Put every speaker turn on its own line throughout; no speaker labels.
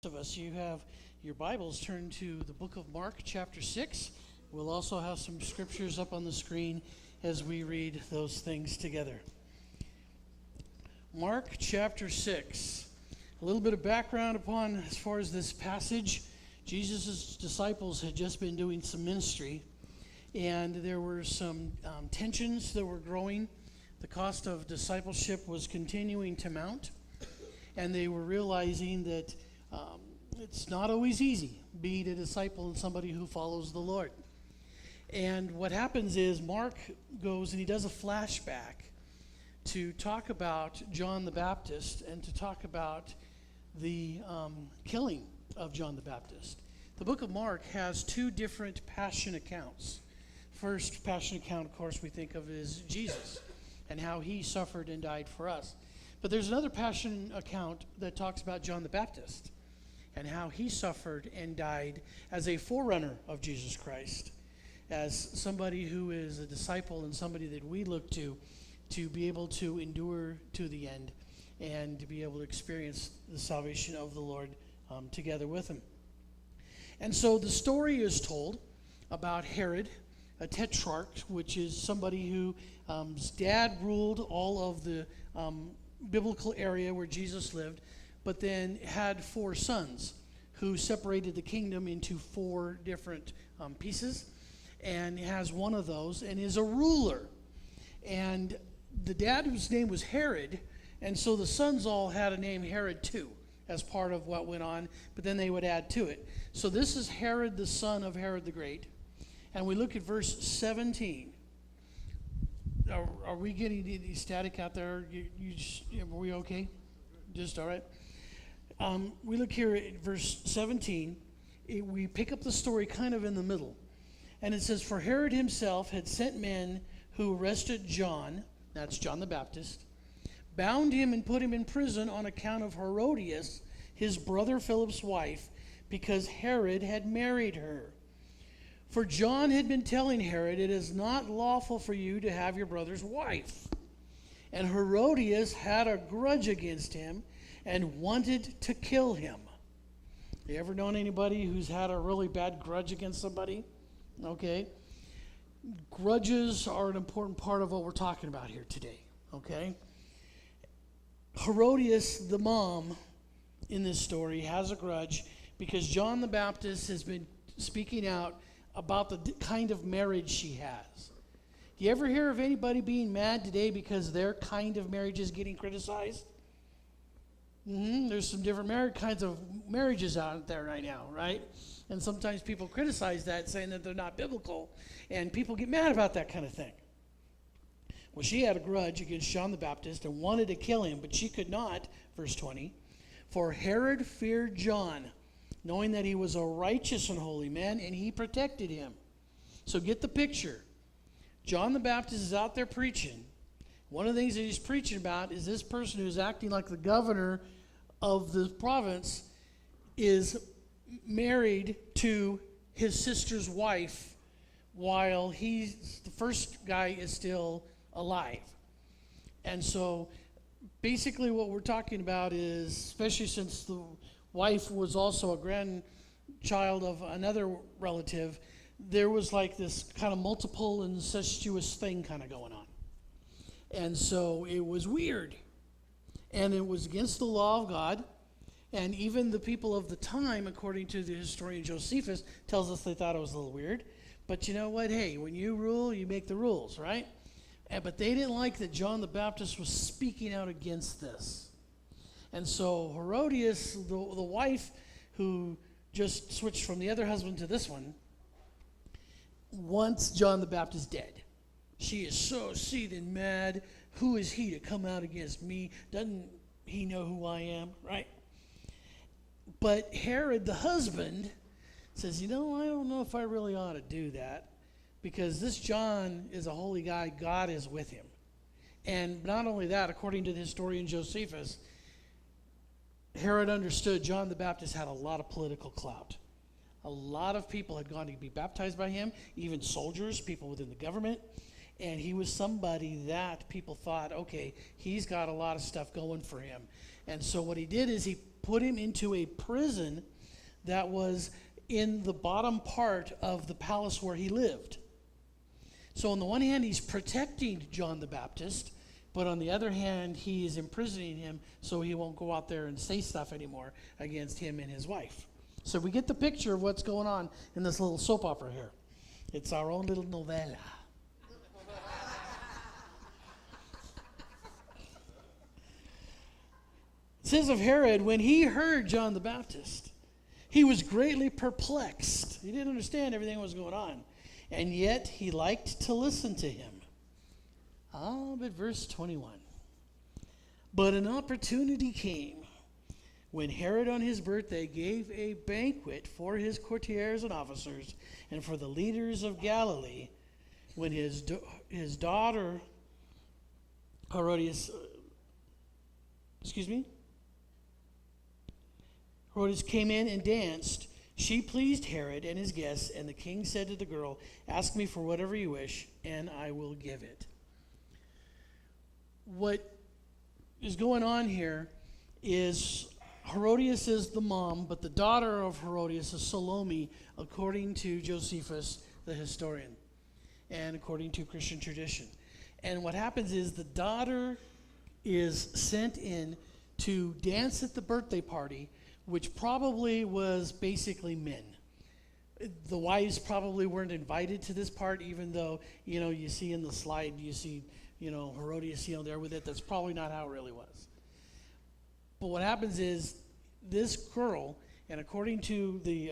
Of us, you have your Bibles turned to the book of Mark, chapter 6. We'll also have some scriptures up on the screen as we read those things together. Mark, chapter 6. A little bit of background upon as far as this passage. Jesus' disciples had just been doing some ministry, and there were some tensions that were growing. The cost of discipleship was continuing to mount, and they were realizing that it's not always easy being a disciple and somebody who follows the Lord. And what happens is Mark goes and he does a flashback to talk about John the Baptist and to talk about the killing of John the Baptist. The book of Mark has two different passion accounts. First passion account, of course, we think of is Jesus and how he suffered and died for us. But there's another passion account that talks about John the Baptist and how he suffered and died as a forerunner of Jesus Christ, as somebody who is a disciple and somebody that we look to be able to endure to the end and to be able to experience the salvation of the Lord together with him. And so the story is told about Herod, a tetrarch, which is somebody whose dad ruled all of the biblical area where Jesus lived, but then had four sons who separated the kingdom into four different pieces, and has one of those and is a ruler. And the dad, whose name was Herod, and so the sons all had a name Herod too as part of what went on, but then they would add to it. So this is Herod, the son of Herod the Great. And we look at verse 17. Are we getting any static out there? Are we okay? Just all right? We look here at verse 17. We pick up the story kind of in the middle. And it says, "For Herod himself had sent men who arrested John," that's John the Baptist, "bound him and put him in prison on account of Herodias, his brother Philip's wife, because Herod had married her. For John had been telling Herod, 'It is not lawful for you to have your brother's wife.' And Herodias had a grudge against him and wanted to kill him." You ever known anybody who's had a really bad grudge against somebody? Okay. Grudges are an important part of what we're talking about here today. Okay. Herodias, the mom in this story, has a grudge because John the Baptist has been speaking out about the kind of marriage she has. Do you ever hear of anybody being mad today because their kind of marriage is getting criticized? There's some different kinds of marriages out there right now, right? And sometimes people criticize that, saying that they're not biblical, and people get mad about that kind of thing. Well, she had a grudge against John the Baptist and wanted to kill him, but she could not, verse 20, "For Herod feared John, knowing that he was a righteous and holy man, and he protected him." So get the picture. John the Baptist is out there preaching. One of the things that he's preaching about is this person who's acting like the governor of the province is married to his sister's wife while the first guy is still alive. And so basically what we're talking about is, especially since the wife was also a grandchild of another relative, there was like this kind of multiple incestuous thing kind of going on. And so it was weird. And it was against the law of God. And even the people of the time, according to the historian Josephus, tells us they thought it was a little weird. But you know what? Hey, when you rule, you make the rules, right? But they didn't like that John the Baptist was speaking out against this. And so Herodias, the wife who just switched from the other husband to this one, wants John the Baptist dead. She is so seething mad. Who is he to come out against me? Doesn't he know who I am, right? But Herod, the husband, says, I don't know if I really ought to do that, because this John is a holy guy. God is with him. And not only that, according to the historian Josephus, Herod understood John the Baptist had a lot of political clout. A lot of people had gone to be baptized by him, even soldiers, people within the government. And he was somebody that people thought, okay, he's got a lot of stuff going for him. And so what he did is he put him into a prison that was in the bottom part of the palace where he lived. So on the one hand, he's protecting John the Baptist, but on the other hand, he is imprisoning him so he won't go out there and say stuff anymore against him and his wife. So we get the picture of what's going on in this little soap opera here. It's our own little novella. It says of Herod, when he heard John the Baptist, he was greatly perplexed. He didn't understand everything that was going on. And yet he liked to listen to him. But verse 21. But an opportunity came when Herod on his birthday gave a banquet for his courtiers and officers and for the leaders of Galilee, when his daughter Herodias came in and danced. She pleased Herod and his guests, and the king said to the girl, "Ask me for whatever you wish, and I will give it." What is going on here is Herodias is the mom, but the daughter of Herodias is Salome, according to Josephus, the historian, and according to Christian tradition. And what happens is the daughter is sent in to dance at the birthday party, which probably was basically men. The wives probably weren't invited to this part, even though, you see in the slide, you see, Herodias, there with it. That's probably not how it really was. But what happens is this girl, and according to the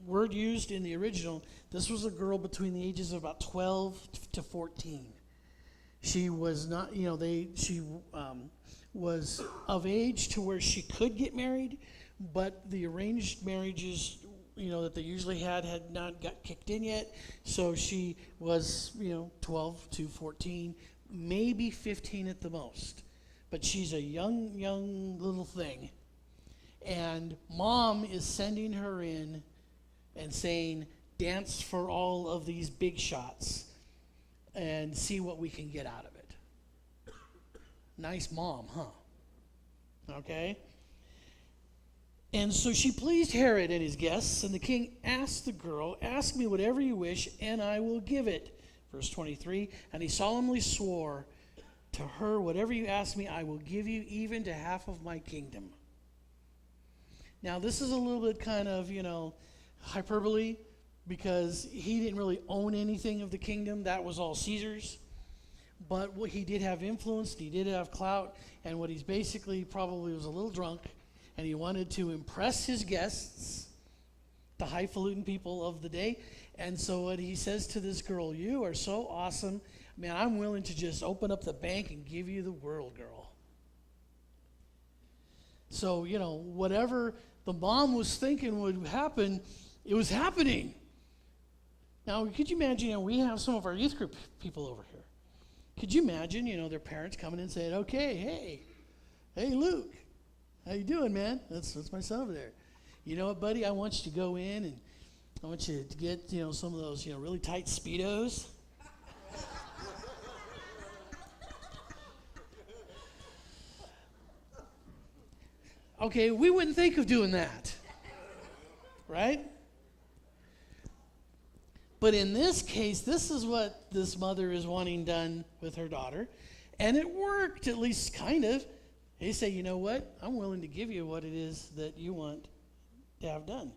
word used in the original, this was a girl between the ages of about 12 to 14. She was not, she was of age to where she could get married, but the arranged marriages, that they usually had not got kicked in yet. So she was, 12 to 14, maybe 15 at the most. But she's a young little thing. And mom is sending her in and saying, dance for all of these big shots and see what we can get out of it. Nice mom, huh? Okay. And so she pleased Herod and his guests, and the king asked the girl, "Ask me whatever you wish, and I will give it." Verse 23, and he solemnly swore to her, "Whatever you ask me, I will give you, even to half of my kingdom." Now, this is a little bit kind of, hyperbole, because he didn't really own anything of the kingdom. That was all Caesar's. But he did have influence, he did have clout, and what he's basically probably was a little drunk, and he wanted to impress his guests, the highfalutin people of the day. And so what he says to this girl, "You are so awesome. Man, I'm willing to just open up the bank and give you the world, girl." So, whatever the mom was thinking would happen, it was happening. Now, could you imagine, we have some of our youth group people over here. Could you imagine, their parents coming in and saying, "Okay, hey, Luke, how you doing, man? That's my son over there. You know what, buddy? I want you to go in and I want you to get, some of those, really tight Speedos." Okay, we wouldn't think of doing that, right? But in this case, this is what this mother is wanting done with her daughter, and it worked, at least kind of. They say, "You know what? I'm willing to give you what it is that you want to have done."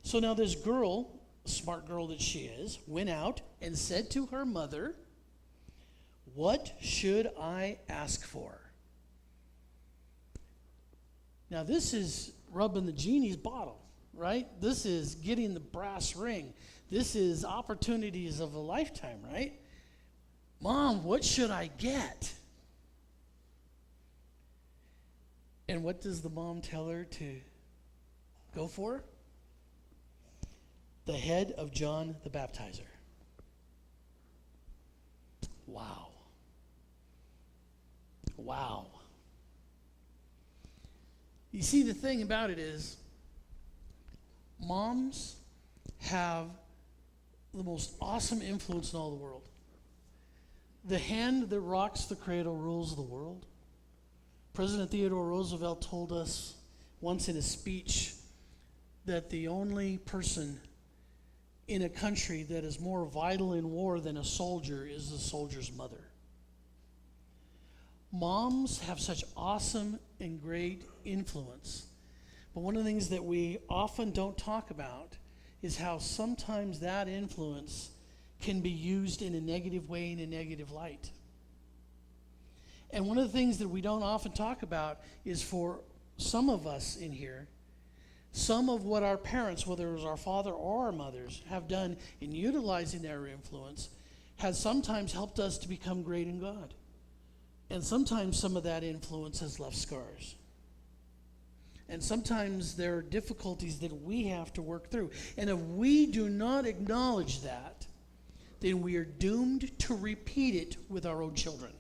So now this girl, smart girl that she is, went out and said to her mother, "What should I ask for?" Now this is rubbing the genie's bottle, right? This is getting the brass ring. This is opportunities of a lifetime, right? "Mom, what should I get?" And what does the mom tell her to go for? The head of John the Baptizer. Wow. Wow. You see, the thing about it is, moms have the most awesome influence in all the world. The hand that rocks the cradle rules the world. President Theodore Roosevelt told us once in a speech that the only person in a country that is more vital in war than a soldier is the soldier's mother. Moms have such awesome and great influence. But one of the things that we often don't talk about is how sometimes that influence can be used in a negative way, in a negative light. And one of the things that we don't often talk about is for some of us in here, some of what our parents, whether it was our father or our mothers, have done in utilizing their influence has sometimes helped us to become great in God. And sometimes some of that influence has left scars. And sometimes there are difficulties that we have to work through. And if we do not acknowledge that, then we are doomed to repeat it with our own children.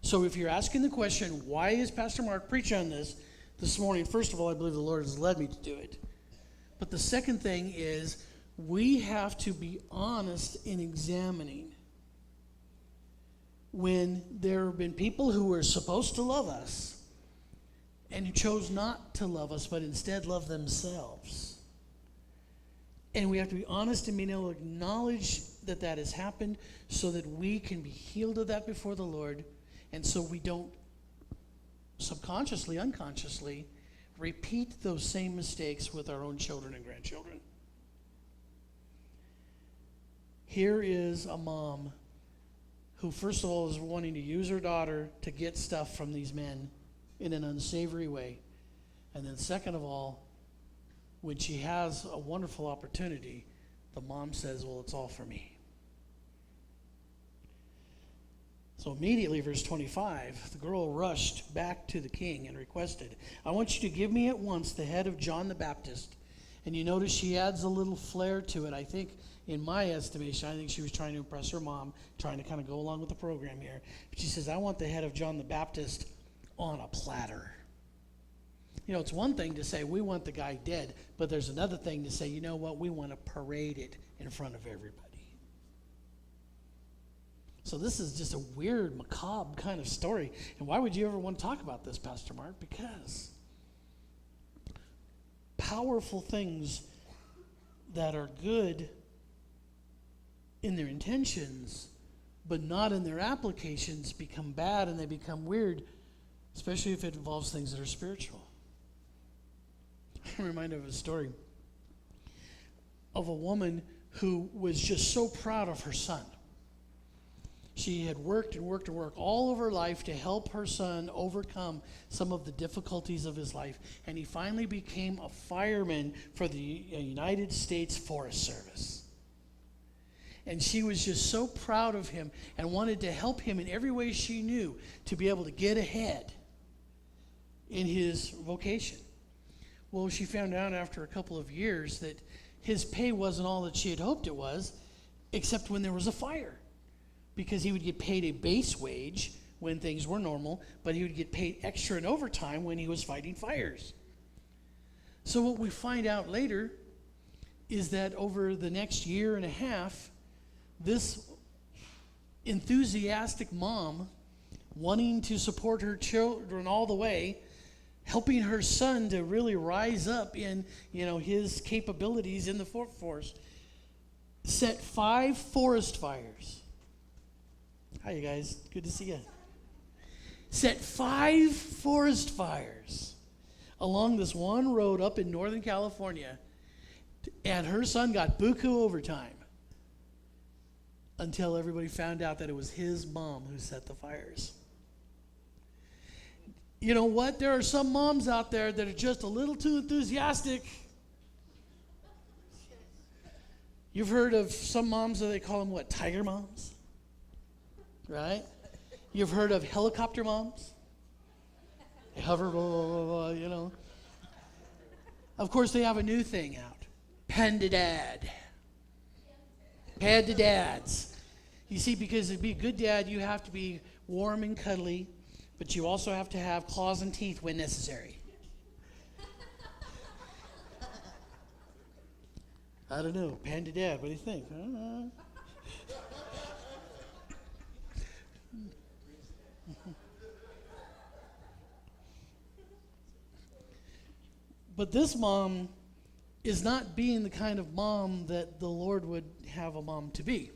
So if you're asking the question, why is Pastor Mark preaching on this morning? First of all, I believe the Lord has led me to do it. But the second thing is we have to be honest in examining when there have been people who were supposed to love us and who chose not to love us, but instead love themselves. And we have to be honest in being able to acknowledge that that has happened so that we can be healed of that before the Lord, and so we don't subconsciously, unconsciously repeat those same mistakes with our own children and grandchildren. Here is a mom who, first of all, is wanting to use her daughter to get stuff from these men in an unsavory way. And then second of all, when she has a wonderful opportunity, the mom says, well, it's all for me. So immediately, verse 25, the girl rushed back to the king and requested, I want you to give me at once the head of John the Baptist. And you notice she adds a little flair to it. I think, in my estimation, I think she was trying to impress her mom, trying to kind of go along with the program here. But she says, I want the head of John the Baptist on a platter. You know, it's one thing to say, we want the guy dead, but there's another thing to say, you know what, we want to parade it in front of everybody. So this is just a weird, macabre kind of story. And why would you ever want to talk about this, Pastor Mark? Because powerful things that are good in their intentions, but not in their applications, become bad and they become weird, especially if it involves things that are spiritual. I'm reminded of a story of a woman who was just so proud of her son. She had worked and worked and worked all of her life to help her son overcome some of the difficulties of his life. And he finally became a fireman for the United States Forest Service. And she was just so proud of him and wanted to help him in every way she knew to be able to get ahead in his vocation. Well, she found out after a couple of years that his pay wasn't all that she had hoped it was, except when there was a fire. Because he would get paid a base wage when things were normal, but he would get paid extra in overtime when he was fighting fires. So what we find out later is that over the next year and a half, this enthusiastic mom, wanting to support her children all the way, helping her son to really rise up in, his capabilities in the force, set 5 forest fires. Hi, you guys. Good to see you. Set 5 forest fires along this one road up in Northern California, and her son got buku overtime until everybody found out that it was his mom who set the fires. You know what? There are some moms out there that are just a little too enthusiastic. You've heard of some moms that they call them, tiger moms? Right? You've heard of helicopter moms? They hover, blah, blah, blah, blah, Of course, they have a new thing out. Panda Dad. Panda Dads. You see, because to be a good dad, you have to be warm and cuddly, but you also have to have claws and teeth when necessary. I don't know. Panda Dad, what do you think? I don't know. But this mom is not being the kind of mom that the Lord would have a mom to be.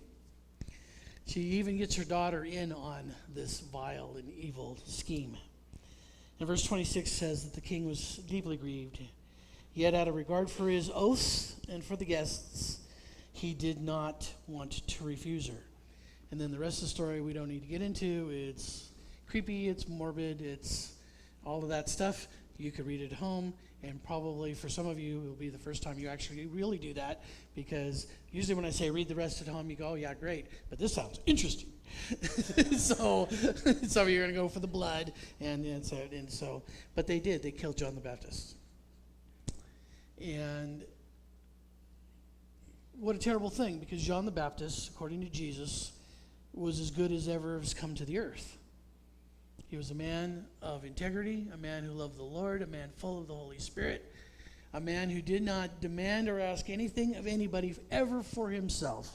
She even gets her daughter in on this vile and evil scheme. And verse 26 says that the king was deeply grieved. Yet out of regard for his oaths and for the guests, he did not want to refuse her. And then the rest of the story we don't need to get into. It's creepy, it's morbid, it's all of that stuff. You could read it at home, and probably for some of you, it will be the first time you actually really do that, because usually when I say read the rest at home, you go, oh yeah, great, but this sounds interesting. So some of you are going to go for the blood, and so, but they did. They killed John the Baptist. And what a terrible thing, because John the Baptist, according to Jesus, was as good as ever has come to the earth. He was a man of integrity, a man who loved the Lord, a man full of the Holy Spirit, a man who did not demand or ask anything of anybody ever for himself.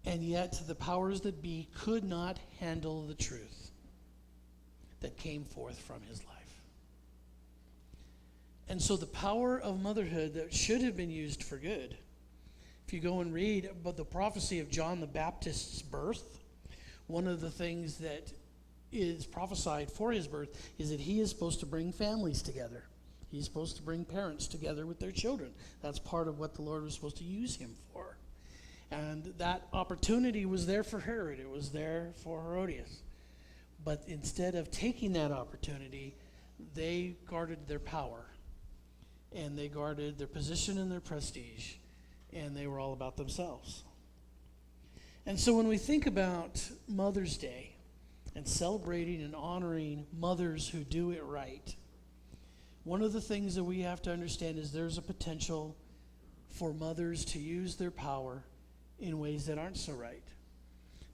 And yet the powers that be could not handle the truth that came forth from his life. And so the power of motherhood that should have been used for good, if you go and read about the prophecy of John the Baptist's birth, one of the things that is prophesied for his birth is that he is supposed to bring families together. He's supposed to bring parents together with their children. That's part of what the Lord was supposed to use him for. And that opportunity was there for Herod. It was there for Herodias. But instead of taking that opportunity, they guarded their power. And they guarded their position and their prestige. And they were all about themselves. And so when we think about Mother's Day and celebrating and honoring mothers who do it right, one of the things that we have to understand is there's a potential for mothers to use their power in ways that aren't so right.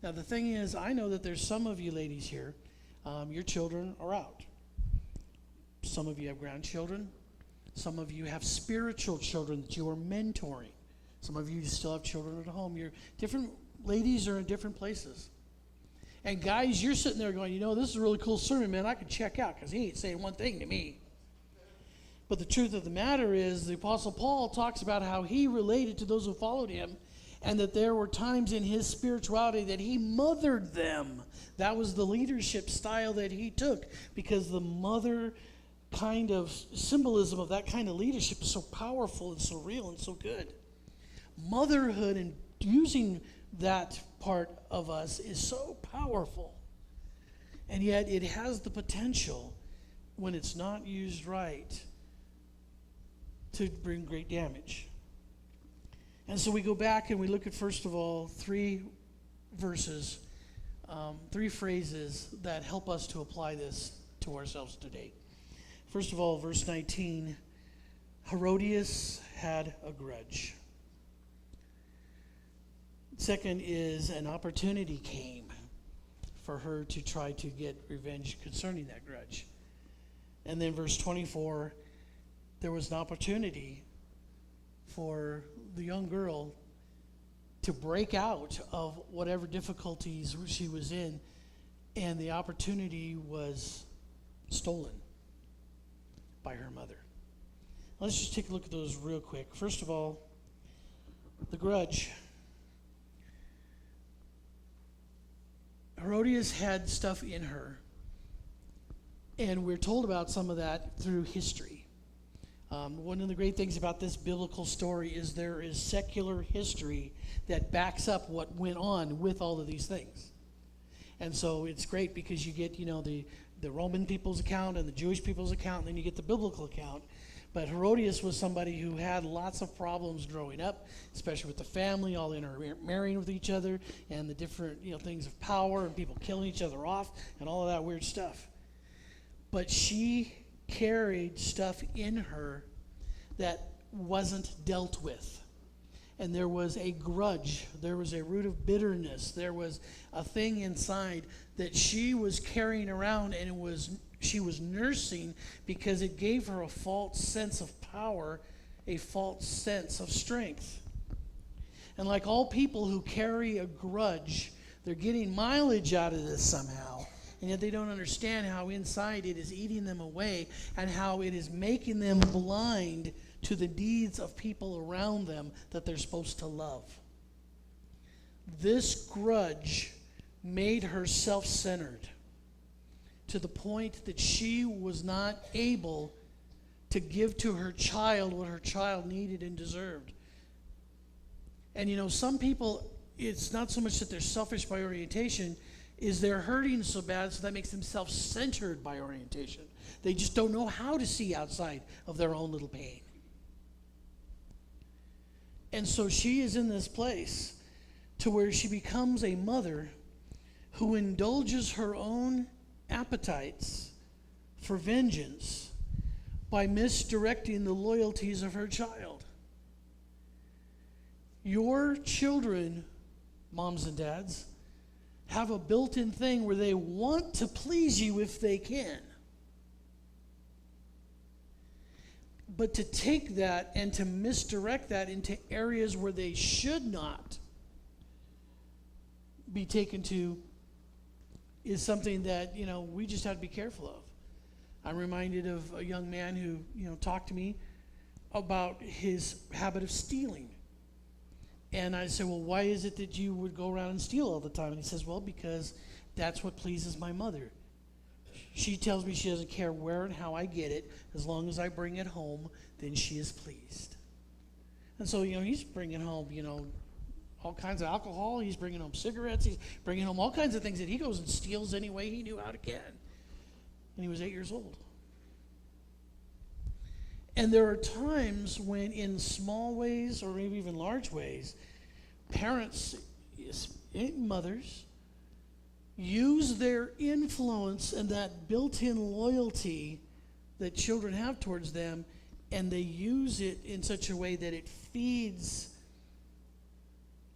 Now the thing is, I know that there's some of you ladies here, your children are out. Some of you have grandchildren. Some of you have spiritual children that you are mentoring. Some of you still have children at home. You're different ladies are in different places. And guys, you're sitting there going, this is a really cool sermon, man. I could check out because he ain't saying one thing to me. But the truth of the matter is the Apostle Paul talks about how he related to those who followed him, and that there were times in his spirituality that he mothered them. That was the leadership style that he took, because the mother kind of symbolism of that kind of leadership is so powerful and so real and so good. Motherhood and using that part of us is so powerful. And yet it has the potential, when it's not used right, to bring great damage. And so we go back and we look at, first of all, three verses, three phrases that help us to apply this to ourselves today. First of all, verse 19, Herodias had a grudge. Second is, an opportunity came for her to try to get revenge concerning that grudge. And then verse 24, there was an opportunity for the young girl to break out of whatever difficulties she was in, and the opportunity was stolen by her mother. Let's just take a look at those real quick. First of all, the grudge. Herodias had stuff in her, and we're told about some of that through history. One of the great things about this biblical story is there is secular history that backs up what went on with all of these things. And so it's great because you get, the Roman people's account and the Jewish people's account, and then you get the biblical account. But Herodias was somebody who had lots of problems growing up, especially with the family, all intermarrying with each other, and the different things of power and people killing each other off and all of that weird stuff. But she carried stuff in her that wasn't dealt with. And there was a grudge. There was a root of bitterness. There was a thing inside that she was carrying around, and she was nursing because it gave her a false sense of power, a false sense of strength. And like all people who carry a grudge, they're getting mileage out of this somehow. and yet they don't understand how inside it is eating them away and how it is making them blind to the needs of people around them that they're supposed to love. This grudge made her self-centered to the point that she was not able to give to her child what her child needed and deserved. And some people, it's not so much that they're selfish by orientation, is they're hurting so bad, so that makes them self-centered by orientation. They just don't know how to see outside of their own little pain. And so she is in this place to where she becomes a mother who indulges her own appetites for vengeance by misdirecting the loyalties of her child. Your children, moms and dads, have a built-in thing where they want to please you if they can. But to take that and to misdirect that into areas where they should not be taken to is something that, we just have to be careful of. I'm reminded of a young man who, talked to me about his habit of stealing. And I said, well, why is it that you would go around and steal all the time? And he says, well, because that's what pleases my mother. She tells me she doesn't care where and how I get it. As long as I bring it home, then she is pleased. And so, he's bringing home, all kinds of alcohol. He's bringing home cigarettes. He's bringing home all kinds of things that he goes and steals any way he knew how to get. And he was 8 years old. And there are times when, in small ways or maybe even large ways, parents, mothers, use their influence and that built-in loyalty that children have towards them, and they use it in such a way that it feeds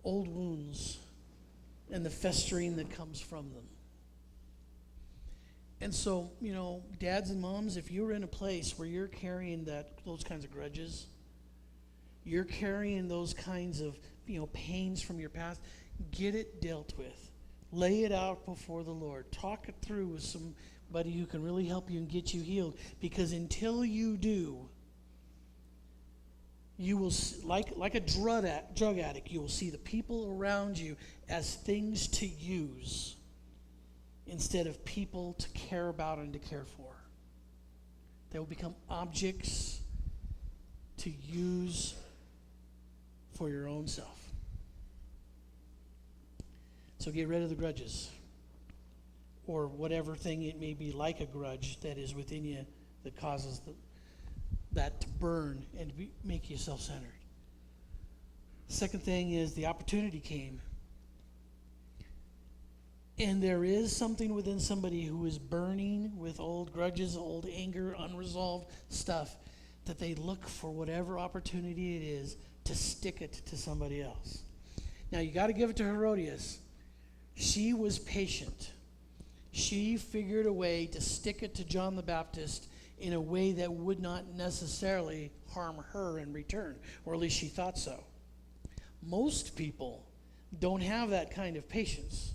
old wounds and the festering that comes from them. And so, dads and moms, if you're in a place where you're carrying those kinds of grudges, you're carrying those kinds of, pains from your past, get it dealt with. Lay it out before the Lord. Talk it through with somebody who can really help you and get you healed. Because until you do, you will, like a drug addict, you will see the people around you as things to use instead of people to care about and to care for. They will become objects to use for your own self. So get rid of the grudges, or whatever thing it may be like a grudge that is within you that causes that to burn and make you self-centered. Second thing is the opportunity came. And there is something within somebody who is burning with old grudges, old anger, unresolved stuff, that they look for whatever opportunity it is to stick it to somebody else. Now, you got to give it to Herodias. She was patient. She figured a way to stick it to John the Baptist in a way that would not necessarily harm her in return, or at least she thought so. Most people don't have that kind of patience.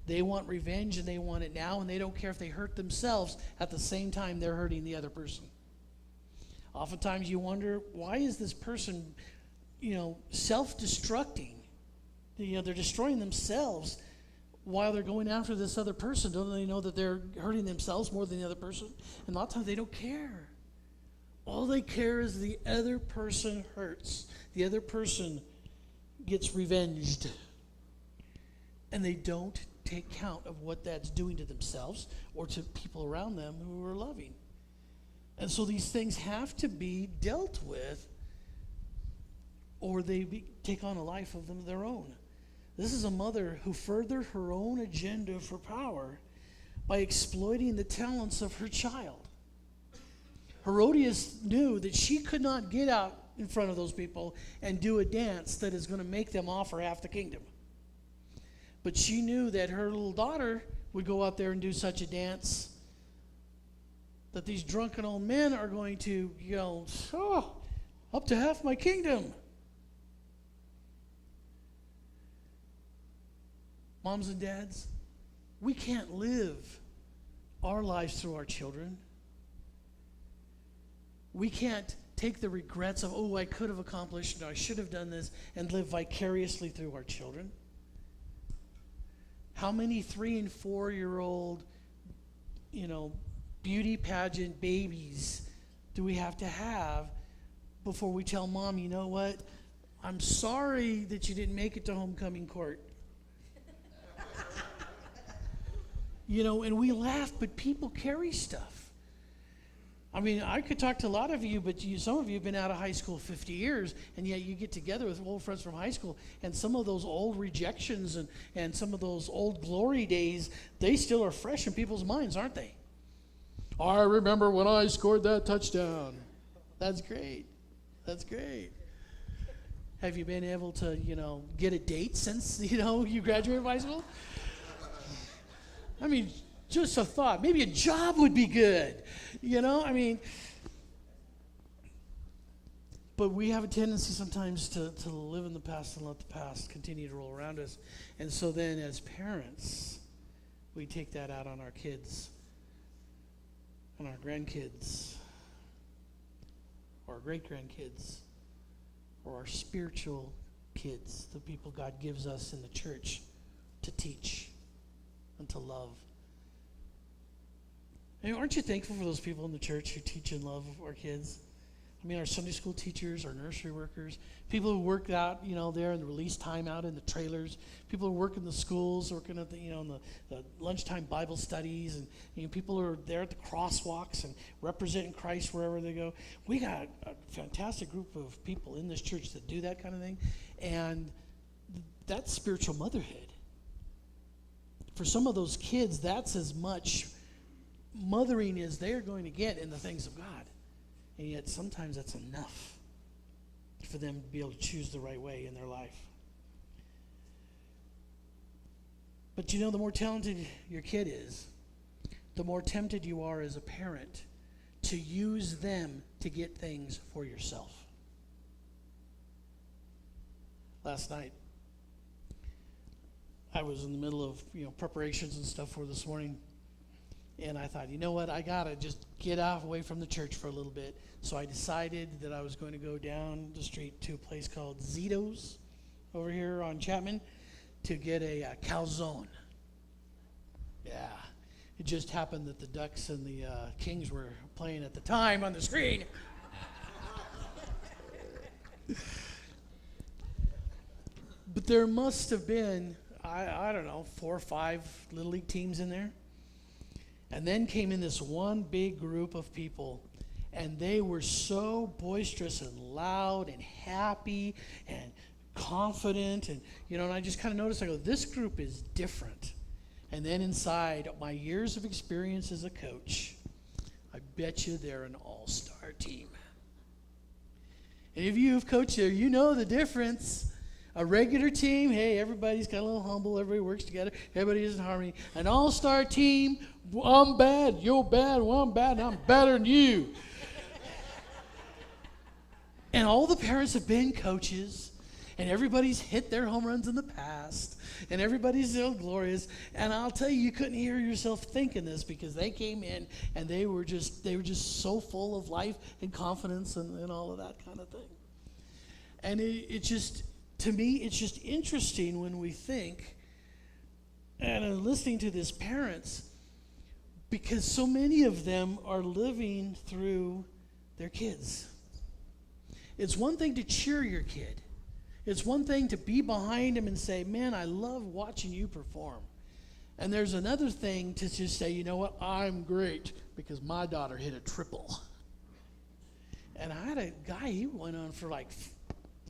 They want revenge, and they want it now, and they don't care if they hurt themselves at the same time they're hurting the other person. Oftentimes you wonder, why is this person, self-destructing? They're destroying themselves while they're going after this other person. Don't they know that they're hurting themselves more than the other person? And a lot of times they don't care. All they care is the other person hurts. The other person gets revenged. And they don't take count of what that's doing to themselves or to people around them who are loving. And so these things have to be dealt with, or they take on a life of their own. This is a mother who furthered her own agenda for power by exploiting the talents of her child. Herodias knew that she could not get out in front of those people and do a dance that is going to make them offer half the kingdom. But she knew that her little daughter would go out there and do such a dance that these drunken old men are going to yell, "Oh, up to half my kingdom." Moms and dads, We can't live our lives through our children. We can't take the regrets of, oh, I could have accomplished, or I should have done this, and live vicariously through our children. How many 3 and 4-year-old, beauty pageant babies do we have to have before we tell mom, you know what, I'm sorry that you didn't make it to homecoming court. And we laugh, but people carry stuff. I mean, I could talk to a lot of you, but some of you have been out of high school 50 years, and yet you get together with old friends from high school, and some of those old rejections and some of those old glory days, they still are fresh in people's minds, aren't they? I remember when I scored that touchdown. That's great. That's great. Have you been able to, get a date since, you graduated from high school? I mean, just a thought. Maybe a job would be good. But we have a tendency sometimes to live in the past and let the past continue to roll around us. And so then as parents, we take that out on our kids, on our grandkids, or our great-grandkids, or our spiritual kids, the people God gives us in the church to teach and to love. Aren't you thankful for those people in the church who teach and love our kids? I mean, our Sunday school teachers, our nursery workers, people who work out, there in the release time out in the trailers, people who work in the schools, working at in the lunchtime Bible studies, and people who are there at the crosswalks and representing Christ wherever they go. We got a fantastic group of people in this church that do that kind of thing, and that's spiritual motherhood. For some of those kids, that's as much mothering as they're going to get in the things of God. And yet sometimes that's enough for them to be able to choose the right way in their life. But the more talented your kid is, the more tempted you are as a parent to use them to get things for yourself. Last night, I was in the middle of preparations and stuff for this morning. And I thought, you know what, I got to just get away from the church for a little bit. So I decided that I was going to go down the street to a place called Zito's over here on Chapman to get a calzone. Yeah. It just happened that the Ducks and the Kings were playing at the time on the screen. But there must have been, I don't know, 4 or 5 Little League teams in there. And then came in this one big group of people, and they were so boisterous and loud and happy and confident. And, and I just kind of noticed, I go, this group is different. And then inside my years of experience as a coach, I bet you they're an all-star team. And if you've coached there, you know the difference. A regular team, hey, everybody's got a little humble, everybody works together, everybody is in harmony. An all-star team, I'm bad, you're bad, well, I'm bad, and I'm better than you. And all the parents have been coaches, and everybody's hit their home runs in the past, and everybody's still glorious. And I'll tell you, you couldn't hear yourself thinking this because they came in and they were just so full of life and confidence and all of that kind of thing. And it just, to me, it's just interesting when we think, and I'm listening to these parents, because so many of them are living through their kids. It's one thing to cheer your kid. It's one thing to be behind him and say, man, I love watching you perform. And there's another thing to just say, you know what, I'm great because my daughter hit a triple. And I had a guy, he went on for like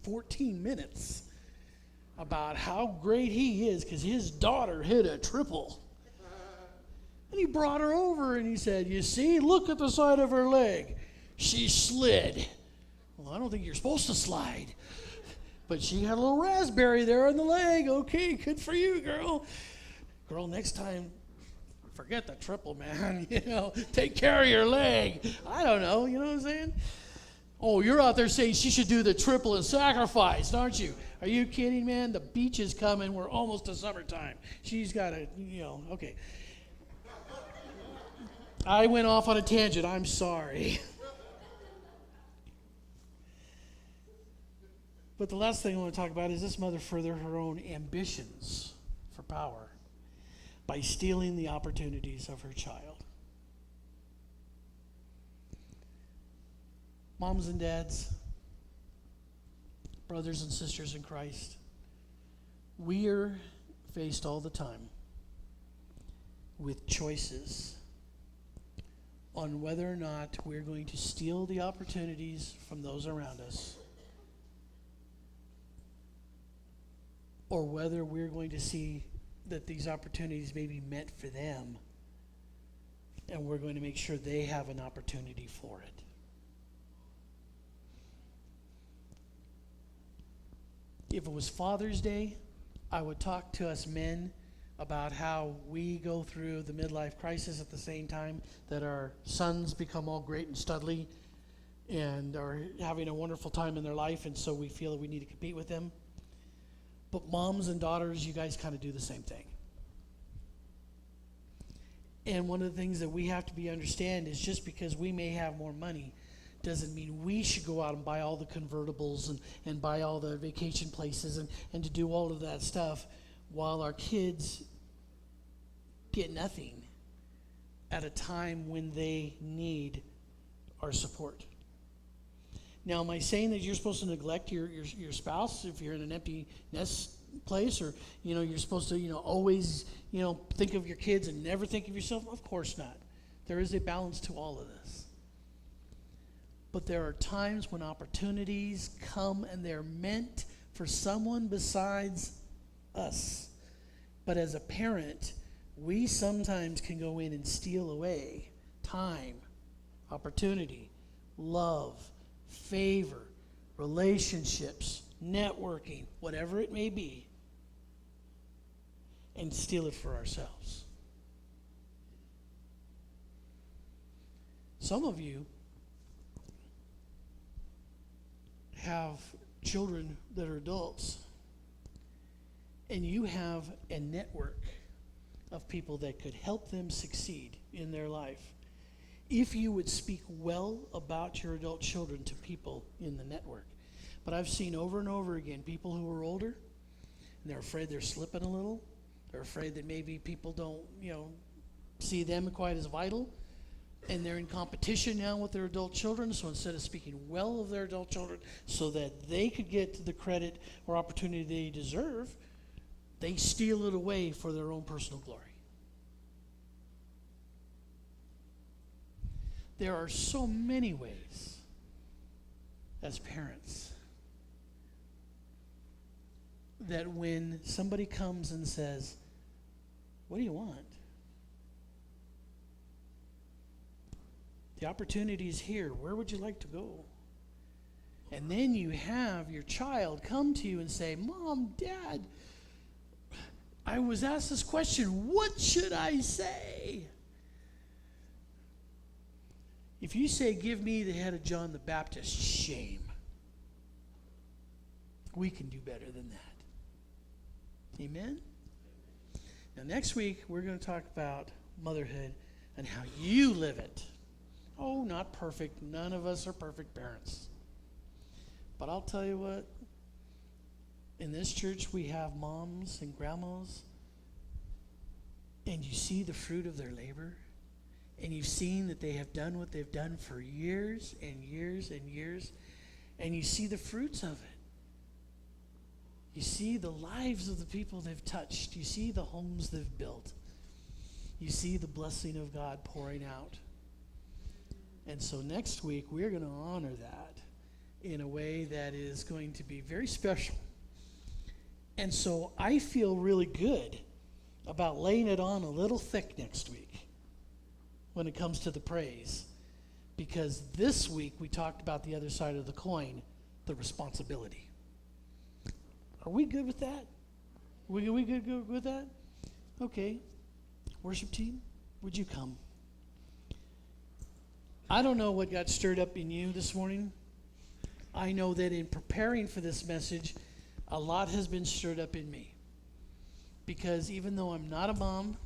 14 minutes about how great he is because his daughter hit a triple. And he brought her over and he said, you see, look at the side of her leg. She slid. Well, I don't think you're supposed to slide. But she had a little raspberry there on the leg. Okay, good for you, girl. Girl, next time, forget the triple, man. Take care of your leg. I don't know, you know what I'm saying? Oh, you're out there saying she should do the triple and sacrifice, aren't you? Are you kidding, man? The beach is coming. We're almost to summertime. She's got to, okay. I went off on a tangent. I'm sorry. But the last thing I want to talk about is this mother furthered her own ambitions for power by stealing the opportunities of her child. Moms and dads, brothers and sisters in Christ, we are faced all the time with choices on whether or not we're going to steal the opportunities from those around us, or whether we're going to see that these opportunities may be meant for them, and we're going to make sure they have an opportunity for it. If it was Father's Day, I would talk to us men about how we go through the midlife crisis at the same time that our sons become all great and studly and are having a wonderful time in their life, and so we feel that we need to compete with them. But moms and daughters, you guys kind of do the same thing. And one of the things that we have to understand is just because we may have more money doesn't mean we should go out and buy all the convertibles and buy all the vacation places and to do all of that stuff while our kids get nothing at a time when they need our support. Now, am I saying that you're supposed to neglect your spouse if you're in an empty nest place, or you're supposed to always think of your kids and never think of yourself? Of course not. There is a balance to all of this. But there are times when opportunities come and they're meant for someone besides us. But as a parent, we sometimes can go in and steal away time, opportunity, love, favor, relationships, networking, whatever it may be, and steal it for ourselves. Some of you have children that are adults, and you have a network of people that could help them succeed in their life if you would speak well about your adult children to people in the network. But I've seen over and over again people who are older, and they're afraid they're slipping a little. They're afraid that maybe people don't, see them quite as vital. And they're in competition now with their adult children, so instead of speaking well of their adult children so that they could get the credit or opportunity they deserve, they steal it away for their own personal glory. There are so many ways as parents that when somebody comes and says, "What do you want?" The opportunity is here. Where would you like to go? And then you have your child come to you and say, "Mom, Dad, I was asked this question. What should I say?" If you say, "Give me the head of John the Baptist," shame. We can do better than that. Amen? Now, next week, we're going to talk about motherhood and how you live it. Oh, not perfect. None of us are perfect parents. But I'll tell you what, in this church we have moms and grandmas, and you see the fruit of their labor, and you've seen that they have done what they've done for years and years and years, and you see the fruits of it. You see the lives of the people they've touched. You see the homes they've built. You see the blessing of God pouring out. And so next week, we're going to honor that in a way that is going to be very special. And so I feel really good about laying it on a little thick next week when it comes to the praise. Because this week, we talked about the other side of the coin, the responsibility. Are we good with that? We good with that? Okay. Worship team, would you come? I don't know what got stirred up in you this morning, I know that in preparing for this message, a lot has been stirred up in me. Because even though I'm not a mom,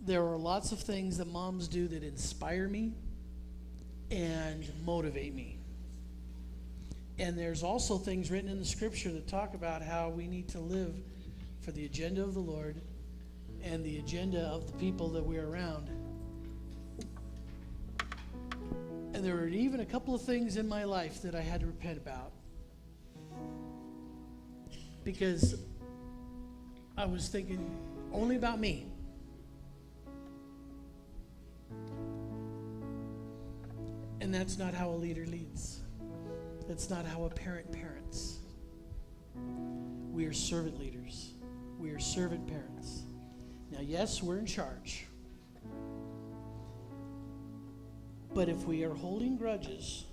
there are lots of things that moms do that inspire me and motivate me. And there's also things written in the scripture that talk about how we need to live for the agenda of the Lord and the agenda of the people that we're around. And there were even a couple of things in my life that I had to repent about. Because I was thinking only about me. And that's not how a leader leads. That's not how a parent parents. We are servant leaders. We are servant parents. Now, yes, we're in charge. But if we are holding grudges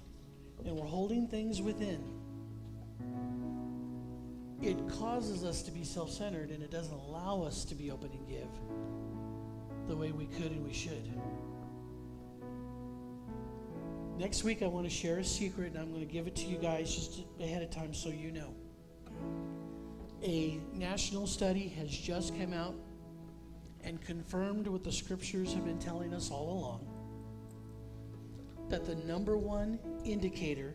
and we're holding things within, it causes us to be self-centered, and it doesn't allow us to be open and give the way we could and we should. Next week, I want to share a secret, and I'm going to give it to you guys just ahead of time so you know. A national study has just come out and confirmed what the scriptures have been telling us all along, that the number one indicator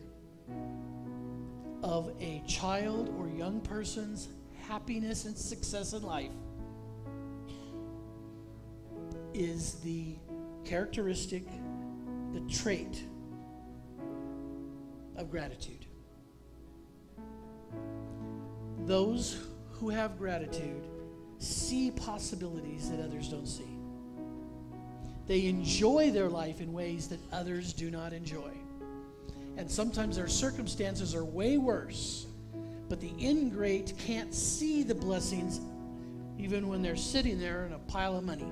of a child or young person's happiness and success in life is the characteristic, the trait of gratitude. Those who have gratitude see possibilities that others don't see. They enjoy their life in ways that others do not enjoy. And sometimes their circumstances are way worse, but the ingrate can't see the blessings even when they're sitting there in a pile of money.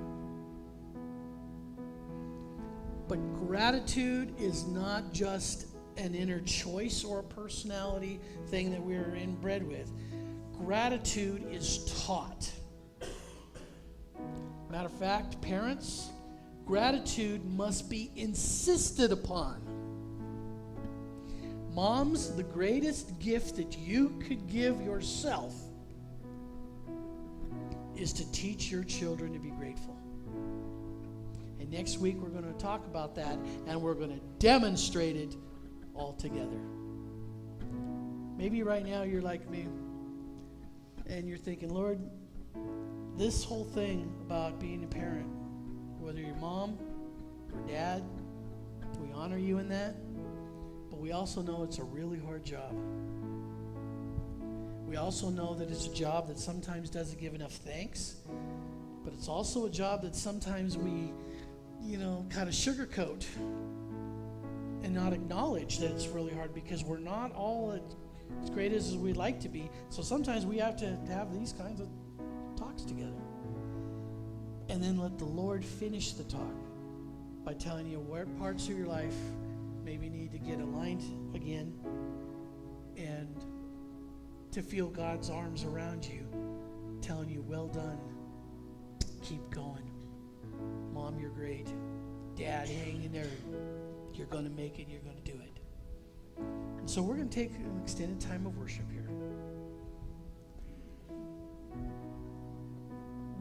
But gratitude is not just an inner choice or a personality thing that we're inbred with. Gratitude is taught. Matter of fact, parents, gratitude must be insisted upon. Moms, the greatest gift that you could give yourself is to teach your children to be grateful. And next week we're going to talk about that, and we're going to demonstrate it all together. Maybe right now you're like me, and you're thinking, Lord, this whole thing about being a parent, whether you're mom or dad, we honor you in that. But we also know it's a really hard job. We also know that it's a job that sometimes doesn't give enough thanks, but it's also a job that sometimes we, kind of sugarcoat and not acknowledge that it's really hard, because we're not all as great as we'd like to be. So sometimes we have to have these kinds of talks together. And then let the Lord finish the talk by telling you what parts of your life maybe need to get aligned again, and to feel God's arms around you, telling you, well done, keep going. Mom, you're great. Dad, hang in there. You're going to make it. You're going to do it. And so we're going to take an extended time of worship here.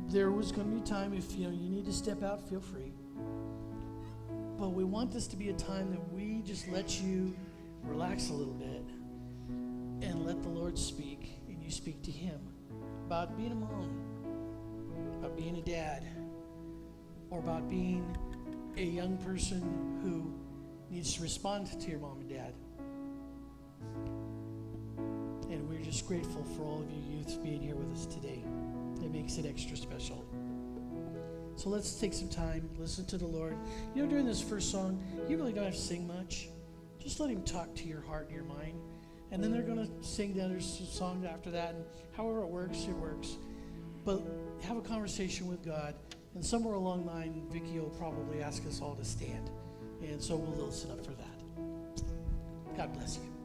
There was going to be a time if you need to step out, feel free. But we want this to be a time that we just let you relax a little bit and let the Lord speak, and you speak to Him about being a mom, about being a dad, or about being a young person who needs to respond to your mom and dad. And we're just grateful for all of you youths being here with us today. It makes it extra special. So let's take some time, listen to the Lord. During this first song, you really don't have to sing much. Just let Him talk to your heart and your mind. And then they're going to sing the other song after that. And however it works, it works. But have a conversation with God. And somewhere along the line, Vicki will probably ask us all to stand. And so we'll listen up for that. God bless you.